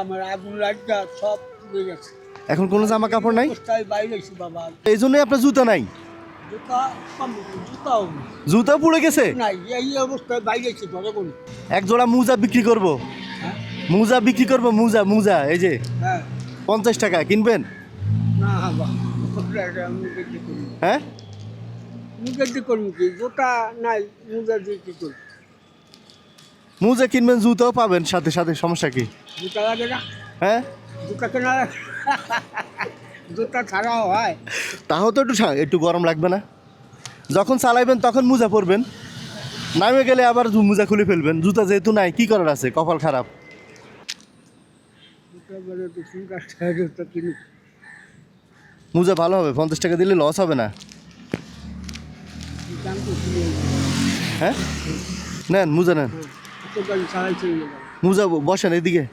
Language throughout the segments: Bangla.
আমার আগুন লাগা সব পুড়ে গেছে। এখন কোনো জামা কাপড় নাই, অবস্থায় বাইরে গেছি বাবা। এই জন্যই আপনার জুতা নাই। জুতা পাবো, জুতাও জুতা পুড়ে গেছে, নাই। এই অবস্থায় বাইরে গেছি ধরে বলি। এক জোড়া মুজা বিক্রি করব, হ্যাঁ মুজা বিক্রি করব, মুজা মুজা এই যে হ্যাঁ 50 টাকা কিনবেন? না বাবা, মুখে কি করি, হ্যাঁ মুখে কি করবো, কি জুতা নাই, মুখে দিয়ে কি করবো? মুজা কিনবেন, জুতাও পাবেন সাথে সাথে, সমস্যা কি? জুতা লাগে না, হ্যাঁ জুতা কেনা লাগে? জুতা ছাড়াও হয়। তাও তো একটু গরম লাগবে না? যখন চালাইবেন তখন মুজা পরবেন, নামে গেলে আবার মুজা খুলে ফেলবেন। জুতা যেহেতু নাই, কি করার আছে, কপাল খারাপ। জুতা বলে তো সুন্দর জুতা কিনি। মুজা ভালো হবে, 50 টাকা দিলে লস হবে না। দাম তো কিনে হ্যাঁ নেন, মুজা নেন, ছাড়াই চলে যাবো। মুজা বসেন, এদিকে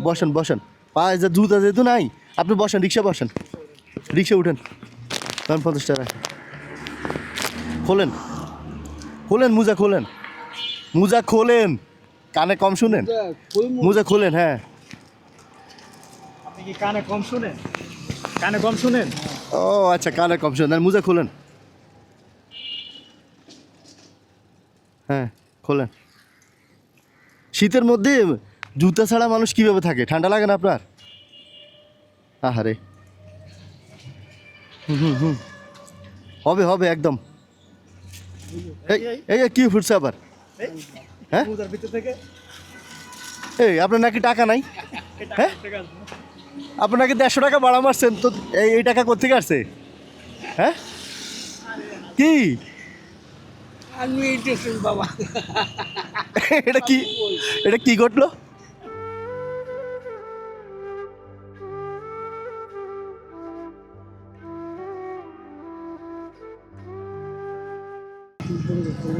বসেন বসেন। পায়ে যে জুতা যেহেতু নাই, আপনি বসেন, রিক্সা বসেন, রিক্সা উঠেন, তখন 50 টাকা খোলেন, খোলেন মুজা খোলেন, মুজা খোলেন, কানে কম শুনেন, মুজা খোলেন। হ্যাঁ আপনি কি কানে কম শুনেন? কানে কম শুনেন? ও আচ্ছা, কানে কম শুনেন, মুজা খোলেন। হ্যাঁ খোলেন। শীতের মধ্যে জুতা ছাড়া মানুষ কিভাবে থাকে? ঠান্ডা লাগে না আপনার? আহারে, হবে হবে একদম। এই এই কি ফুটছে আবার? হ্যাঁ মুজার ভিতর থেকে এই আপনার নাকি টাকা নাই? হ্যাঁ আপনার নাকি 150 টাকা ভাড়া মারছেন, তো এই টাকা কোথেকে আসছে? হ্যাঁ কি আমি এইটা বাবা, এটা কি, এটা কি ঘটলো?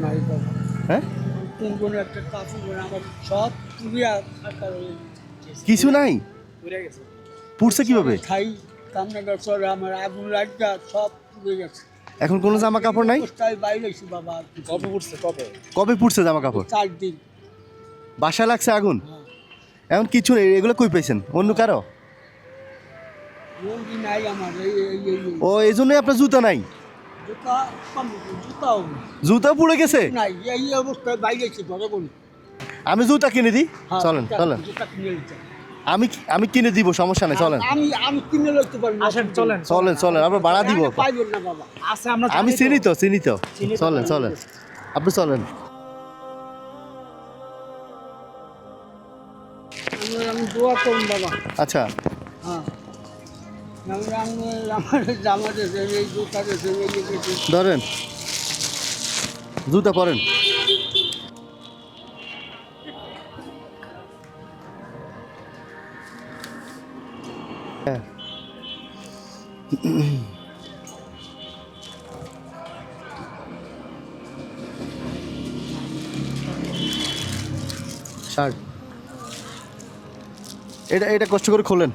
নাই বাবা। হ্যাঁ কোন কোন একটা কাপড় আমার সব পুরিয়া থাকার কিছু নাই, পুড়ে গেছে। পুড়ছে কিভাবে? খাই কামনাগর করে আমার আগুন লাগা সব পুড়ে গেছে। এখন কোনো জামা কাপড় নাই? অবস্থায় বাইরে গেছি বাবা। কবে উঠছে? কবে? কবে পুড়ছে জামা কাপড়? 4 দিন। বাসায় লাগছে আগুন? হ্যাঁ এমন কিছু নেই, এগুলো কই পাইছেন? অন্য কারো? রোগী নাই আমার। ও এই জন্যই আপনার জুতা নাই? জুতা পাবো, জুতাও জুতা পুড়ে গেছে, নাই। এই অবস্থায় বাইরে গেছি ধরে বলি। আমি জুতা কিনে দিই, চলেন চলেন, জুতা কিনে নিতে। আমি কিনে দিব, সমস্যা নেই, চলেন আমি কিনে লইতে পারি। আসেন, চলেন চলেন চলেন, আপনার ভাড়া দিব। পাইবেন না বাবা। আছে, আমরা আমি চিনি তো, চিনি তো। চলেন চলেন, আপনি চলেন। আমি দোয়া করুন বাবা। আচ্ছা হ্যাঁ আমার জামা দিয়েছে, এই জুতা দিয়েছে, এই দিয়েছে। ধরেন, জুতা পরেন। হ্যাঁ শার্ট, এটা কষ্ট করে খোলেন।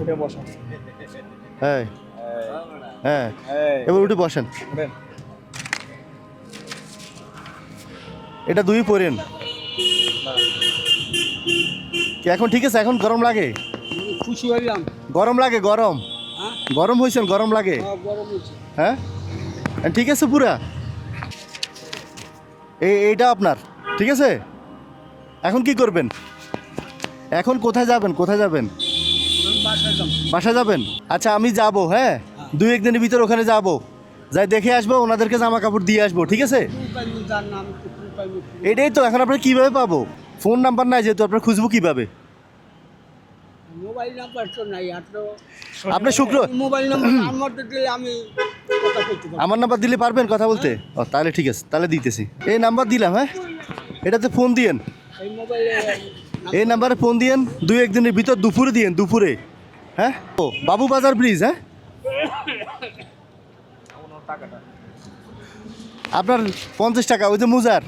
উঠে বসেন। হ্যাঁ হ্যাঁ, এবার উঠে বসেন। উঠেন। এটা দুই পরেন কি? এখন ঠিক আছে? এখন গরম লাগে? খুশি হইলাম। গরম লাগে? গরম হ্যাঁ গরম হয়েছেন? গরম লাগে? গরম হয়েছে। হ্যাঁ ঠিক আছে পুরা, এইটা আপনার ঠিক আছে। এখন কি করবেন? এখন কোথায় যাবেন? কোথায় যাবেন? আমি বাসায় যাবো। বাসা যাবেন? আচ্ছা আমি যাব, হ্যাঁ 2-1 দিনের ভিতর ওখানে যাব, যাই দেখে আসবো, ওনাদেরকে জামা কাপড় দিয়ে আসবো, ঠিক আছে? পাইনি যার নাম পাইনি। এটাই তো, এখন আপনার কীভাবে পাবো? ফোন নাম্বার নাই যেহেতু, আপনার খুঁজবো কীভাবে? মোবাইল নাম্বার তো নাই। আপনি শুক্র মোবাইল নাম্বার আমার দিলে আমি কথা বলতে পারবো। আমার নাম্বার দিলে পারবেন কথা বলতে? ও তাহলে ঠিক আছে, তাহলে দিতেছি। এই নাম্বার দিলাম, হ্যাঁ এটাতে ফোন দিয়েন, এই মোবাইলে এই নাম্বারে ফোন দিয়েন, 2-1 দিনের ভিতর দুপুরে দিয়েন, দুপুরে। হ্যাঁ ও বাবু বাজার ব্রিজ। হ্যাঁ আপনার 50 টাকা, ওই যে মুজার